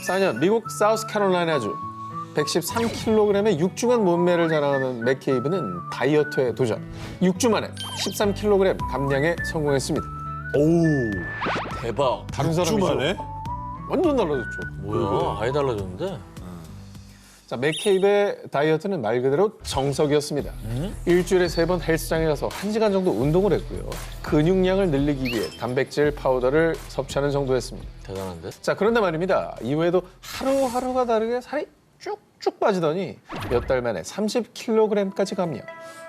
1994년 미국 사우스캐롤라이나주 113kg의 육중한 몸매를 자랑하는 맥케이브는 다이어트에 도전. 6주 만에 13kg 감량에 성공했습니다. 오, 대박. 다른 6주 사람이죠. 만에? 완전 달라졌죠. 뭐야, 아예 달라졌는데? 자, 맥케이브의 다이어트는 말 그대로 정석이었습니다. 일주일에 3번 헬스장에 가서 1시간 정도 운동을 했고요. 근육량을 늘리기 위해 단백질 파우더를 섭취하는 정도였습니다. 대단한데? 자, 그런데 말입니다. 이후에도 하루하루가 다르게 살이 쭉쭉 빠지더니 몇 달 만에 30kg까지 감량.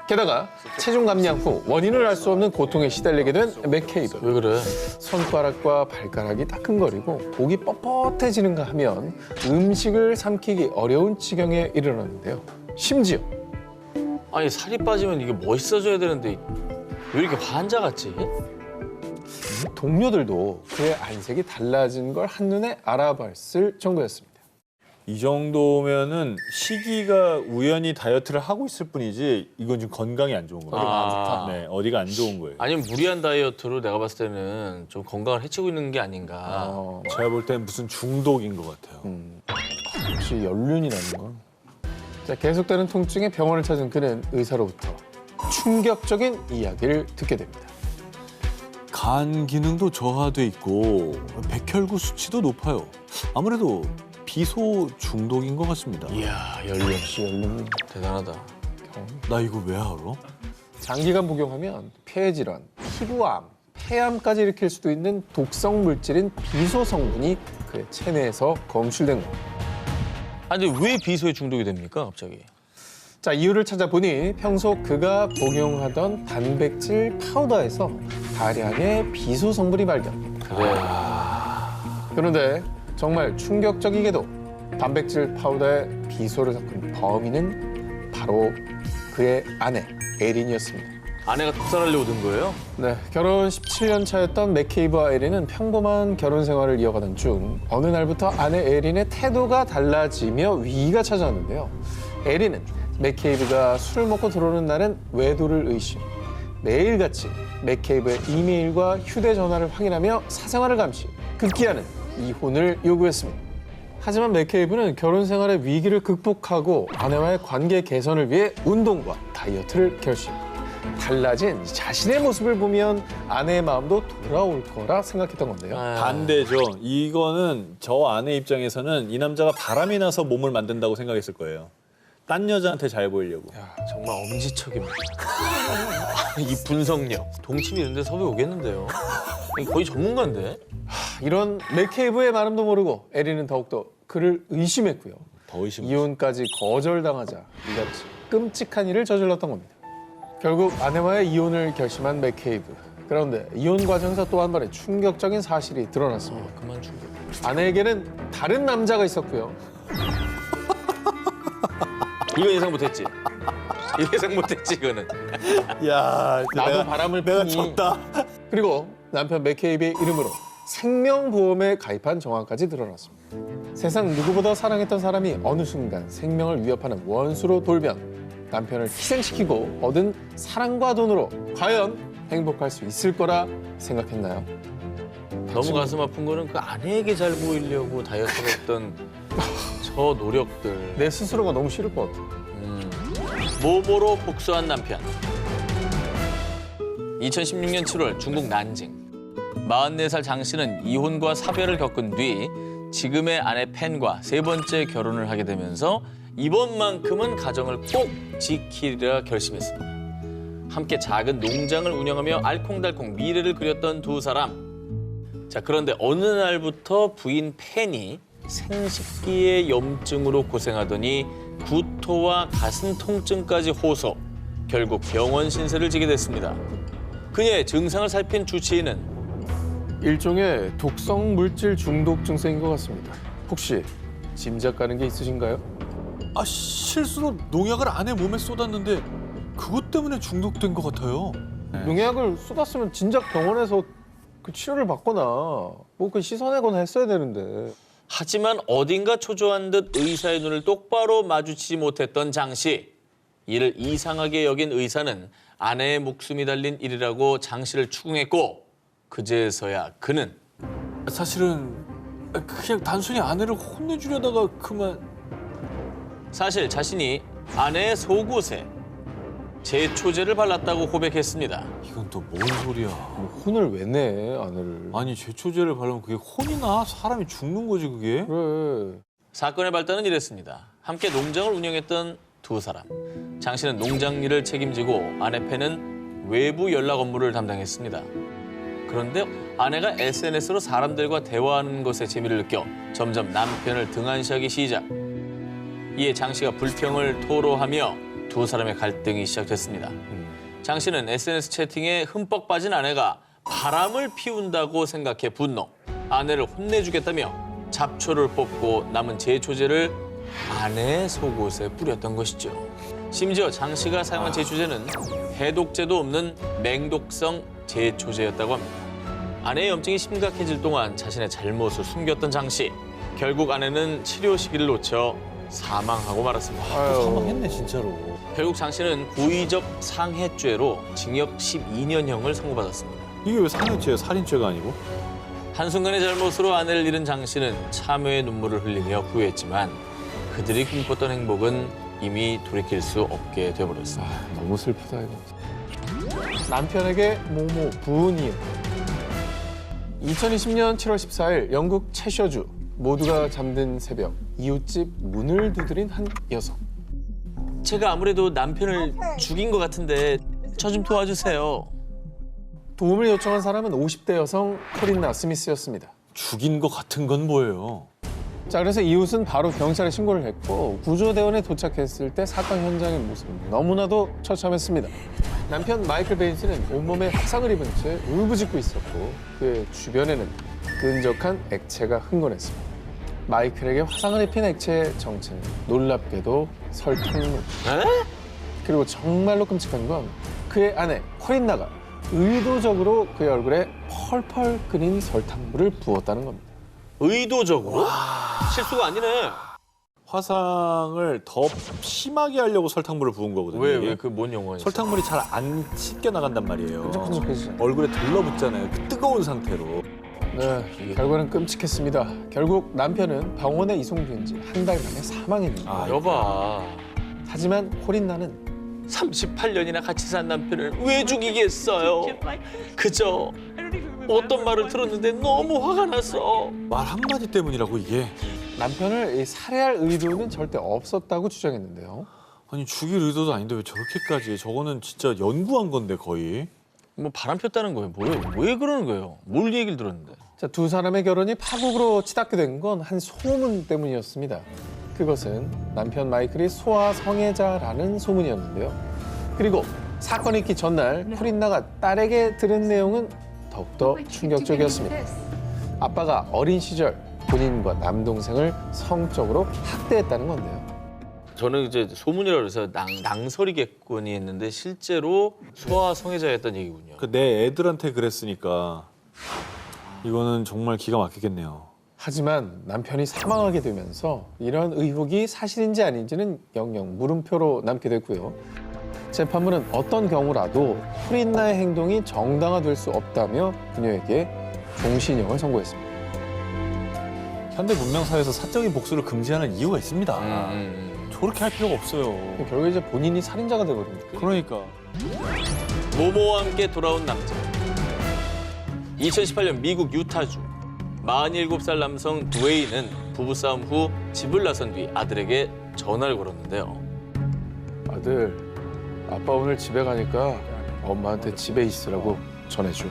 게다가 체중 감량 후 원인을 알 수 없는 고통에 시달리게 된 맥케이브. 왜 그래? 손가락과 발가락이 따끔거리고 목이 뻣뻣해지는가 하면 음식을 삼키기 어려운 지경에 이르렀는데요. 심지어 아니, 살이 빠지면 이게 멋있어져야 되는데 왜 이렇게 환자 같지? 동료들도 그의 안색이 달라진 걸 한눈에 알아봤을 정도였습니다. 이 정도면은 시기가 우연히 다이어트를 하고 있을 뿐이지 이건 좀 건강이 안 좋은 거예요. 어디가 안 좋다? 네, 어디가 안 좋은 거예요. 아니면 무리한 다이어트로 내가 봤을 때는 좀 건강을 해치고 있는 게 아닌가. 제가 볼 땐 무슨 중독인 것 같아요. 혹시 연륜이라는 건? 자, 계속되는 통증에 병원을 찾은 그는 의사로부터 충격적인 이야기를 듣게 됩니다. 간 기능도 저하돼 있고 백혈구 수치도 높아요. 아무래도 비소 중독인 것 같습니다. 이야, 연륜. 역시 연륜이 대단하다. 나 이거 왜 알아? 장기간 복용하면 폐질환, 피부암, 폐암까지 일으킬 수도 있는 독성 물질인 비소 성분이 그의 체내에서 검출된 겁니다. 아니, 근데 왜 비소에 중독이 됩니까, 갑자기? 자, 이유를 찾아보니 평소 그가 복용하던 단백질 파우더에서 다량의 비소 성분이 발견. 그래. 그런데 정말 충격적이게도 단백질 파우더에 비소를 섞은 범인은 바로 그의 아내 에린이었습니다. 아내가 독살하려고 든 거예요? 네, 결혼 17년 차였던 맥케이브와 에린은 평범한 결혼 생활을 이어가던 중 어느 날부터 아내 에린의 태도가 달라지며 위기가 찾아왔는데요. 에린은 맥케이브가 술을 먹고 들어오는 날은 외도를 의심, 매일같이 맥케이브의 이메일과 휴대전화를 확인하며 사생활을 감시, 급기야는 이혼을 요구했습니다. 하지만 맥케이브는 결혼 생활의 위기를 극복하고 아내와의 관계 개선을 위해 운동과 다이어트를 결심. 달라진 자신의 모습을 보면 아내의 마음도 돌아올 거라 생각했던 건데요. 반대죠. 이거는 저 아내 입장에서는 이 남자가 바람이 나서 몸을 만든다고 생각했을 거예요. 딴 여자한테 잘 보이려고. 야, 정말 엄지척입니다. 이 분석력. 동치미 이런 데 섭외 오겠는데요? 거의 전문가인데? 이런 맥케이브의 마음도 모르고 에린은 더욱더 그를 의심했고요. 더 의심. 이혼까지 거절당하자 이같이 끔찍한 일을 저질렀던 겁니다. 결국 아내와의 이혼을 결심한 맥케이브. 그런데 이혼 과정에서 또 한 번의 충격적인 사실이 드러났습니다. 그만 충격. 아내에게는 다른 남자가 있었고요. 이거 예상 못했지? 이거 예상 못했지, 이거는. 야, 나도 바람을 내가 피니. 졌다. 그리고 남편 맥케이브의 이름으로 생명보험에 가입한 정황까지 드러났습니다. 세상 누구보다 사랑했던 사람이 어느 순간 생명을 위협하는 원수로 돌변, 남편을 희생시키고 얻은 사랑과 돈으로 과연 행복할 수 있을 거라 생각했나요? 너무 가슴 아픈 거는 그 아내에게 잘 보이려고 다이어트를 했던 저 노력들. 내 스스로가 너무 싫을 것 같아. 모모로 복수한 남편. 2016년 7월 중국 난징. 44살 장 씨는 이혼과 사별을 겪은 뒤 지금의 아내 펜과 세 번째 결혼을 하게 되면서 이번만큼은 가정을 꼭 지키리라 결심했습니다. 함께 작은 농장을 운영하며 알콩달콩 미래를 그렸던 두 사람. 자, 그런데 어느 날부터 부인 펜이 생식기의 염증으로 고생하더니 구토와 가슴 통증까지 호소. 결국 병원 신세를 지게 됐습니다. 그녀의 증상을 살핀 주치의는 일종의 독성 물질 중독 증세인 것 같습니다. 혹시 짐작 가는 게 있으신가요? 아, 실수로 농약을 아내 몸에 쏟았는데 그것 때문에 중독된 것 같아요. 농약을 쏟았으면 진작 병원에서 그 치료를 받거나 뭐 그 씻어내거나 했어야 되는데. 하지만 어딘가 초조한 듯 의사의 눈을 똑바로 마주치지 못했던 장 씨. 이를 이상하게 여긴 의사는 아내의 목숨이 달린 일이라고 장 씨를 추궁했고 그제서야 그는 사실은 그냥 단순히 아내를 혼내주려다가 그만. 사실 자신이 아내의 속옷에 제초제를 발랐다고 고백했습니다. 이건 또 뭔 소리야. 뭐 혼을 왜 내, 아내를. 아니 제초제를 바르면 그게 혼이 나? 사람이 죽는 거지 그게? 그래. 사건의 발단은 이랬습니다. 함께 농장을 운영했던 두 사람. 장 씨는 농장 일을 책임지고 아내 팬은 외부 연락 업무를 담당했습니다. 그런데 아내가 SNS로 사람들과 대화하는 것에 재미를 느껴 점점 남편을 등한시하기 시작. 이에 장 씨가 불평을 토로하며 두 사람의 갈등이 시작됐습니다. 장 씨는 SNS 채팅에 흠뻑 빠진 아내가 바람을 피운다고 생각해 분노. 아내를 혼내주겠다며 잡초를 뽑고 남은 제초제를 아내의 속옷에 뿌렸던 것이죠. 심지어 장 씨가 사용한 제초제는 해독제도 없는 맹독성 제초제였다고 합니다. 아내의 염증이 심각해질 동안 자신의 잘못을 숨겼던 장 씨. 결국 아내는 치료 시기를 놓쳐 사망하고 말았습니다. 사망했네 진짜로. 결국 장 씨는 고의적 상해죄로 징역 12년형을 선고받았습니다. 이게 왜 살인죄예요? 살인죄가 아니고? 한순간의 잘못으로 아내를 잃은 장 씨는 참회의 눈물을 흘리며 후회했지만 그들이 꿈꿨던 행복은 이미 돌이킬 수 없게 되어버렸습니다. 너무 슬프다, 이거. 남편에게 모모 부은이요. 2020년 7월 14일 영국 채셔주 모두가 잠든 새벽 이웃집 문을 두드린 한 여성. 제가 아무래도 남편을 죽인 것 같은데 저 좀 도와주세요. 도움을 요청한 사람은 50대 여성 코린나 스미스였습니다. 죽인 거 같은 건 뭐예요? 자, 그래서 이웃은 바로 경찰에 신고를 했고 구조대원에 도착했을 때 사건 현장의 모습은 너무나도 처참했습니다. 남편 마이클 베인스는 온몸에 화상을 입은 채 울부짖고 있었고 그의 주변에는 끈적한 액체가 흥건했습니다. 마이클에게 화상을 입힌 액체의 정체는 놀랍게도 설탕물. 그리고 정말로 끔찍한 건 그의 아내 코린나가 의도적으로 그의 얼굴에 펄펄 끓인 설탕물을 부었다는 겁니다. 의도적으로? 실수가 아니네. 화상을 더 심하게 하려고 설탕물을 부은 거거든요. 왜 그 뭔 영화였어? 설탕물이 잘 안 씻겨 나간단 말이에요. 끈적끈적해지죠. 얼굴에 들러붙잖아요. 그 뜨거운 상태로. 네, 결과는 끔찍했습니다. 결국 남편은 병원에 이송된 지 한 달 만에 사망했는데 여봐. 하지만 코린나는 38년이나 같이 산 남편을 왜 죽이겠어요? 그저 어떤 말을 들었는데 너무 화가 났어. 말 한마디 때문이라고 이게. 남편을 살해할 의도는 절대 없었다고 주장했는데요. 아니 죽일 의도도 아닌데 왜 저렇게까지. 저거는 진짜 연구한 건데 거의. 뭐 바람 폈다는 거예요. 뭐예요? 왜 그러는 거예요? 뭘 얘기를 들었는데? 자, 두 사람의 결혼이 파국으로 치닫게 된 건 한 소문 때문이었습니다. 그것은 남편 마이클이 소아 성애자라는 소문이었는데요. 그리고 사건이 있기 전날 코린나가 딸에게 들은 내용은 더욱더 충격적이었습니다. 아빠가 어린 시절 본인과 남동생을 성적으로 학대했다는 건데요. 저는 이제 소문이라고 해서 낭설이겠거니 했는데 실제로 소아 성애자였던 얘기군요. 내 애들한테 그랬으니까 이거는 정말 기가 막히겠네요. 하지만 남편이 사망하게 되면서 이런 의혹이 사실인지 아닌지는 영영 물음표로 남게 됐고요. 재판부는 어떤 경우라도 코린나의 행동이 정당화될 수 없다며 그녀에게 종신형을 선고했습니다. 현대 문명사회에서 사적인 복수를 금지하는 이유가 있습니다. 저렇게 할 필요가 없어요. 결국 이제 본인이 살인자가 되거든요. 그러니까. 모모와 함께 돌아온 남자. 2018년 미국 유타주 47살 남성 드웨이는 부부싸움 후 집을 나선 뒤 아들에게 전화를 걸었는데요. 아들, 아빠 오늘 집에 가니까 엄마한테 집에 있으라고 전해줘.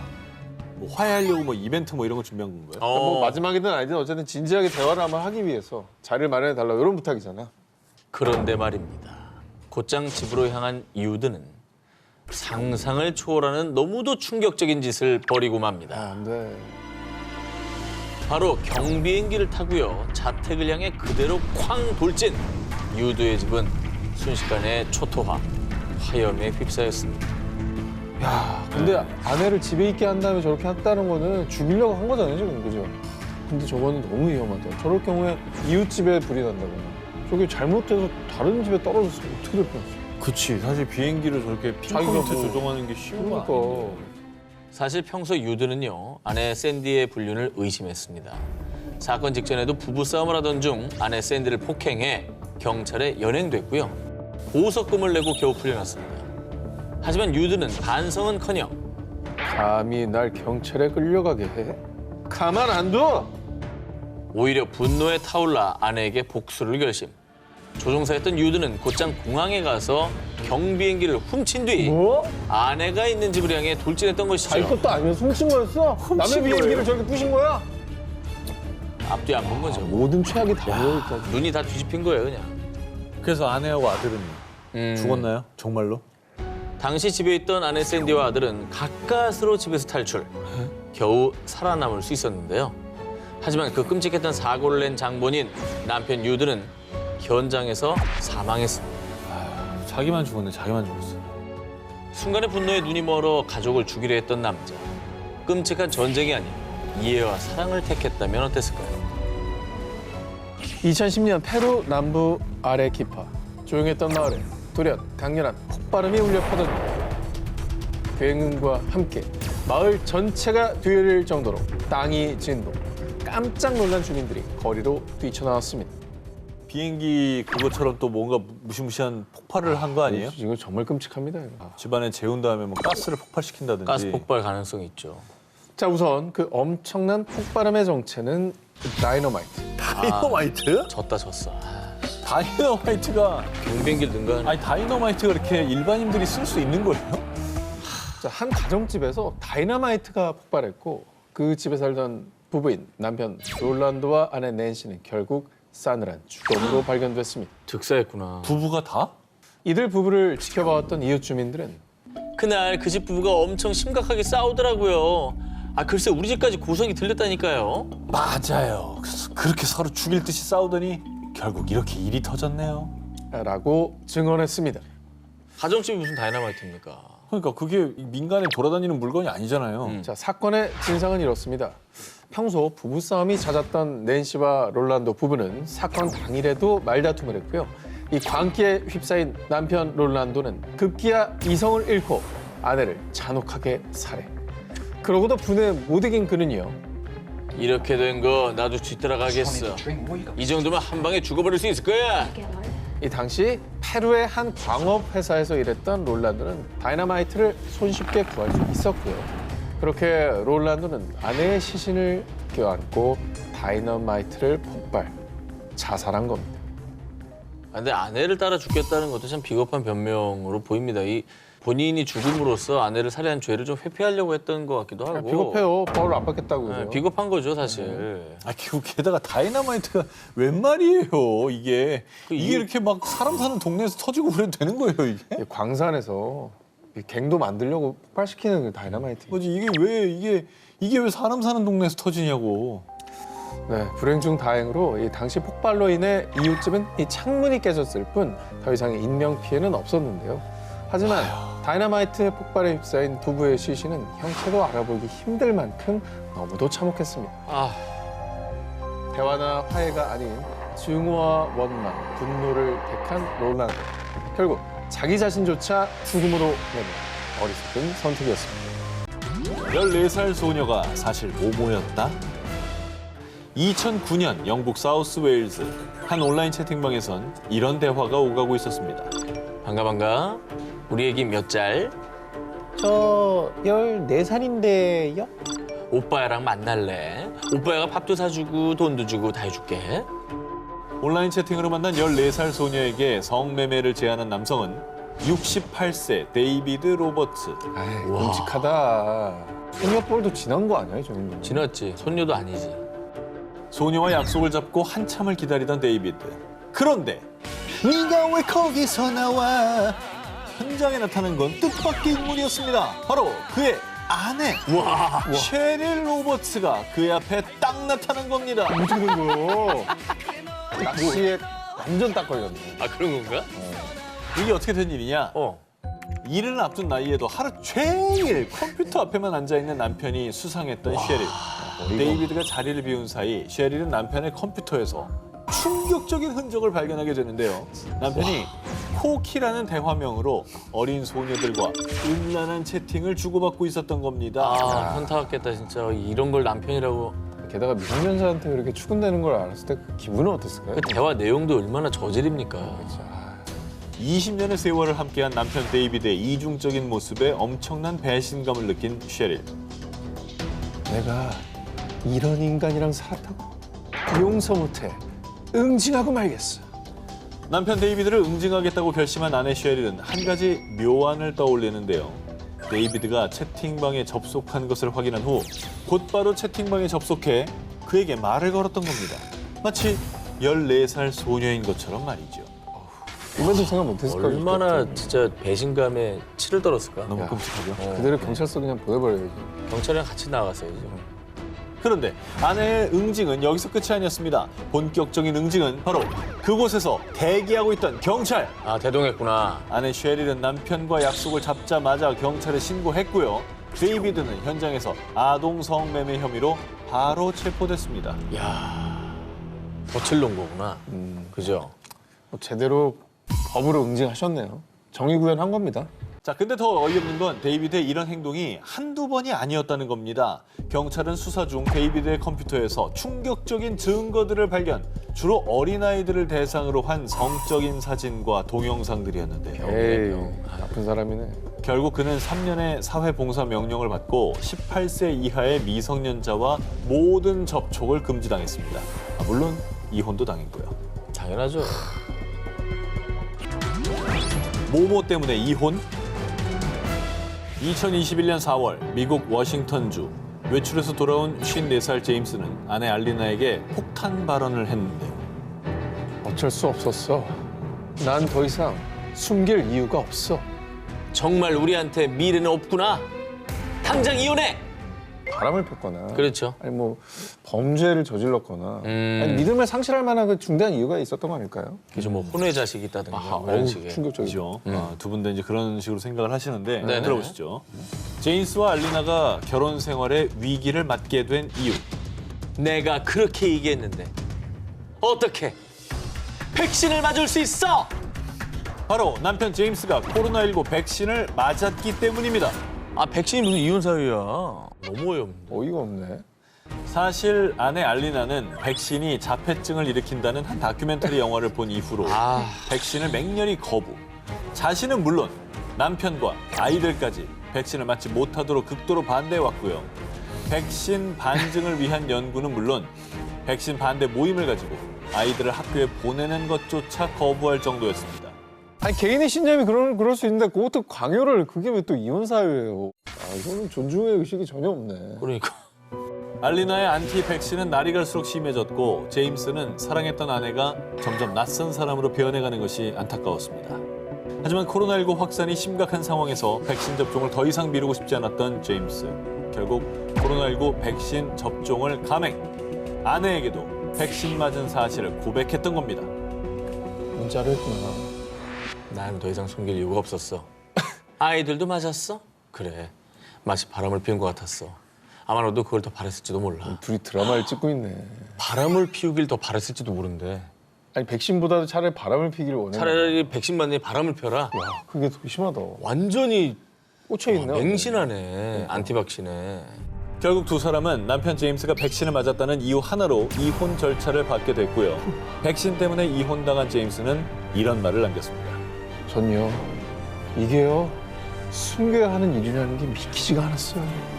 뭐 화해하려고 뭐 이벤트 뭐 이런 거 준비한 건가요? 뭐 마지막이든 아니든 어쨌든 진지하게 대화를 한번 하기 위해서 자리를 마련해 달라고 이런 부탁이잖아. 그런데 말입니다. 곧장 집으로 향한 이유들은 상상을 초월하는 너무도 충격적인 짓을 벌이고 맙니다. 안 돼. 바로 경비행기를 타고요. 자택을 향해 그대로 쾅 돌진. 유두의 집은 순식간에 초토화, 화염에 휩싸였습니다. 야, 근데 아내를 집에 있게 한 다음에 저렇게 했다는 거는 죽이려고 한 거잖아요, 지금, 그죠? 근데 저거는 너무 위험하다. 저럴 경우에 이웃집에 불이 난다거나 저게 잘못돼서 다른 집에 떨어졌으면 어떻게 될 뻔했어. 그치. 사실 비행기를 저렇게 자기가 핀포인트 뭐- 조종하는 게 쉬운 거 그러니까. 아닌데. 사실 평소 유드는요. 아내 샌디의 불륜을 의심했습니다. 사건 직전에도 부부싸움을 하던 중 아내 샌디를 폭행해 경찰에 연행됐고요. 보석금을 내고 겨우 풀려났습니다. 하지만 유드는 반성은커녕 감히 날 경찰에 끌려가게 해? 가만 안 둬! 오히려 분노에 타올라 아내에게 복수를 결심. 조종사였던 유드는 곧장 공항에 가서 경비행기를 훔친 뒤 뭐? 아내가 있는 집을 향해 돌진했던 것이죠. 자기 것도 아니면서 훔친 거였어? 남의 비행기를 저렇게 부신 거야? 앞뒤 안 본 거죠. 모든 최악이 다 모여있다. 눈이 다 뒤집힌 거예요, 그냥. 그래서 아내하고 아들은 죽었나요? 정말로? 당시 집에 있던 아내 샌디와 아들은 가까스로 집에서 탈출. 겨우 살아남을 수 있었는데요. 하지만 그 끔찍했던 사고를 낸 장본인 남편 유드는 현장에서 사망했습니다. 자기만 죽었네. 자기만 죽었어. 순간의 분노에 눈이 멀어 가족을 죽이려 했던 남자. 끔찍한 전쟁이 아닌 이해와 사랑을 택했다면 어땠을까요? 2010년 페루 남부 아레키파. 조용했던 마을에 돌연 강렬한 폭발음이 울려 퍼졌는데 굉음과 함께 마을 전체가 뒤를 정도로 땅이 진동. 깜짝 놀란 주민들이 거리로 뛰쳐나왔습니다. 비행기 그것처럼 또 뭔가 무시무시한 폭발을 한 거 아니에요? 이거 정말 끔찍합니다. 이거. 집안에 재운 다음에 뭐 가스를 폭발시킨다든지. 가스 폭발 가능성이 있죠. 자, 우선 그 엄청난 폭발음의 정체는 다이너마이트. 다이너마이트? 졌어. 다이너마이트가 경비행기를 능가하는. 아니 다이너마이트가 이렇게 일반인들이 쓸 수 있는 거예요? 자, 한 가정집에서 다이너마이트가 폭발했고 그 집에 살던 부부인 남편 롤란도와 아내 낸시는 결국 싸늘한 죽음으로 발견됐습니다. 즉사했구나. 부부가 다? 이들 부부를 지켜봐왔던 이웃 주민들은 그날 그 집 부부가 엄청 심각하게 싸우더라고요. 아 글쎄 우리 집까지 고성이 들렸다니까요. 맞아요. 그렇게 서로 죽일 듯이 싸우더니 결국 이렇게 일이 터졌네요. 라고 증언했습니다. 가정집이 무슨 다이너마이트입니까? 그러니까 그게 민간에 돌아다니는 물건이 아니잖아요. 자, 사건의 진상은 이렇습니다. 평소 부부싸움이 잦았던 낸시와 롤란도 부부는 사건 당일에도 말다툼을 했고요. 이 광기에 휩싸인 남편 롤란도는 급기야 이성을 잃고 아내를 잔혹하게 살해. 그러고도 분에 못 이긴 그는요. 이렇게 된 거 나도 뒤따라가겠어. 이 정도면 한 방에 죽어버릴 수 있을 거야. 이 당시 페루의 한 광업 회사에서 일했던 롤란도는 다이너마이트를 손쉽게 구할 수 있었고요. 그렇게 롤란도는 아내의 시신을 껴안고 다이너마이트를 폭발, 자살한 겁니다. 근데 아내를 따라 죽겠다는 것도 참 비겁한 변명으로 보입니다. 이 본인이 죽음으로써 아내를 살해한 죄를 좀 회피하려고 했던 것 같기도 하고. 비겁해요. 벌을 안 받겠다고요. 네, 비겁한 거죠 사실. 아, 게다가 다이너마이트가 웬 말이에요, 이게. 이게 이유- 이렇게 막 사람 사는 동네에서 터지고 그래도 되는 거예요, 이게? 이 광산에서 이 갱도 만들려고 폭발시키는 그 다이너마이트. 뭐지, 이게 왜 사람 사는 동네에서 터지냐고. 네, 불행 중 다행으로 이 당시 폭발로 인해 이웃집은 이 창문이 깨졌을 뿐 더 이상의 인명 피해는 없었는데요. 하지만 다이너마이트 폭발에 휩싸인 부부의 시신은 형체도 알아보기 힘들 만큼 너무도 참혹했습니다. 아 대화나 화해가 아닌 증오와 원망, 분노를 택한 롤란도. 결국 자기 자신조차 죽음으로 내는 어리석은 선택이었습니다. 14살 소녀가 사실 모모였다? 2009년 영국 사우스 웨일즈 한 온라인 채팅방에선 이런 대화가 오가고 있었습니다. 반가. 우리 애기 몇 살? 저 14살인데요? 오빠야랑 만날래? 오빠야가 밥도 사주고 돈도 주고 다 해줄게. 온라인 채팅으로 만난 14살 소녀에게 성매매를 제안한 남성은 68세 데이비드 로버츠. 아이, 끔찍하다. 소녀볼도 지난 거 아니야, 이 정도? 지났지. 손녀도 아니지. 소녀와 약속을 잡고 한참을 기다리던 데이비드. 그런데 네가 왜 거기서 나와? 현장에 나타난 건 뜻밖의 인물이었습니다. 바로 그의 아내 셰릴 로버츠가 그의 앞에 딱 나타난 겁니다. 어떻게 된 거야? 낚시에 완전 딱 걸렸네. 아 그런 건가? 이게 어떻게 된 일이냐? 일을 앞둔 나이에도 하루 종일 컴퓨터 앞에만 앉아있는 남편이 수상했던 셰릴. 데이비드가 자리를 비운 사이 셰릴은 남편의 컴퓨터에서 충격적인 흔적을 발견하게 되는데요. 남편이 코키라는 대화명으로 어린 소녀들과 음란한 채팅을 주고받고 있었던 겁니다. 아 현타왔겠다 진짜. 이런 걸 남편이라고. 게다가 미성년자한테 그렇게 추근되는 걸 알았을 때 그 기분은 어땠을까요? 그 대화 내용도 얼마나 저질입니까? 20년의 세월을 함께한 남편 데이비드의 이중적인 모습에 엄청난 배신감을 느낀 셰릴. 내가 이런 인간이랑 살았다고? 용서 못해. 응징하고 말겠어. 남편 데이비드를 응징하겠다고 결심한 아내 셰릴은 한 가지 묘안을 떠올리는데요. 데이비드가 채팅방에 접속한 것을 확인한 후 곧바로 채팅방에 접속해 그에게 말을 걸었던 겁니다. 마치 14살 소녀인 것처럼 말이죠. 이번도 생각 못했을 거예요. 얼마나 진짜 배신감에 치를 떨었을까? 너무 끔찍하죠. 그대로 경찰서 그냥 보내버려야지. 경찰이랑 같이 나갔어야죠. 그런데 아내의 응징은 여기서 끝이 아니었습니다. 본격적인 응징은 바로 그곳에서 대기하고 있던 경찰. 아, 대동했구나. 아내 셰릴은 남편과 약속을 잡자마자 경찰에 신고했고요. 데이비드는 현장에서 아동 성매매 혐의로 바로 체포됐습니다. 야, 덫을 놓은 거구나. 그죠? 뭐 제대로 법으로 응징하셨네요. 정의 구현한 겁니다. 자, 근데 더 어이없는 건 데이비드의 이런 행동이 한두 번이 아니었다는 겁니다. 경찰은 수사 중 데이비드의 컴퓨터에서 충격적인 증거들을 발견. 주로 어린아이들을 대상으로 한 성적인 사진과 동영상들이었는데요. 에이, 나쁜 사람이네. 결국 그는 3년의 사회봉사 명령을 받고 18세 이하의 미성년자와 모든 접촉을 금지당했습니다. 물론 이혼도 당했고요. 당연하죠. 모모 때문에 이혼? 2021년 4월 미국 워싱턴주 외출해서 돌아온 54살 제임스는 아내 알리나에게 폭탄 발언을 했는데요. 어쩔 수 없었어. 난 더 이상 숨길 이유가 없어. 정말 우리한테 미래는 없구나. 당장 이혼해. 바람을 폈거나. 그렇죠. 아니 뭐 범죄를 저질렀거나. 아니, 믿음을 상실할 만한 그 중대한 이유가 있었던 거 아닐까요? 그죠, 뭐 혼외 자식이 있다든가 아하, 뭐 이런 어우, 식의. 충격적이죠. 두 분 다 이제 그런 식으로 생각을 하시는데 네네. 들어보시죠. 제임스와 알리나가 결혼 생활에 위기를 맞게 된 이유. 내가 그렇게 얘기했는데 어떻게 백신을 맞을 수 있어? 바로 남편 제임스가 코로나19 백신을 맞았기 때문입니다. 아, 백신이 무슨 이혼 사유야? 너무 어이없네. 어이가 없네. 사실 아내 알리나는 백신이 자폐증을 일으킨다는 한 다큐멘터리 영화를 본 이후로 아. 백신을 맹렬히 거부. 자신은 물론 남편과 아이들까지 백신을 맞지 못하도록 극도로 반대해왔고요. 백신 반증을 위한 연구는 물론 백신 반대 모임을 가지고 아이들을 학교에 보내는 것조차 거부할 정도였습니다. 아니 개인의 신념이 그럴 수 있는데 그것도 강요를 그게 왜 또 이혼 사유예요? 아 이거는 존중의 의식이 전혀 없네. 그러니까. 알리나의 안티 백신은 날이 갈수록 심해졌고 제임스는 사랑했던 아내가 점점 낯선 사람으로 변해가는 것이 안타까웠습니다. 하지만 코로나19 확산이 심각한 상황에서 백신 접종을 더 이상 미루고 싶지 않았던 제임스. 결국 코로나19 백신 접종을 감행. 아내에게도 백신 맞은 사실을 고백했던 겁니다. 문자를 했구나. 나는 더 이상 숨길 이유가 없었어. 아이들도 맞았어? 그래. 마치 바람을 피운 것 같았어. 아마 너도 그걸 더 바랬을지도 몰라. 둘이 드라마를 찍고 있네. 바람을 피우길 더 바랬을지도 모른대. 아니 백신보다도 차라리 바람을 피기를 원해. 차라리 백신 맞는 바람을 펴라. 야 그게 더 심하다. 완전히 꽂혀 있네. 맹신하네. 안티박신에. 결국 두 사람은 남편 제임스가 백신을 맞았다는 이유 하나로 이혼 절차를 받게 됐고요. 백신 때문에 이혼당한 제임스는 이런 말을 남겼습니다. 전요 이게요 숨겨야 하는 일이라는 게 믿기지가 않았어요.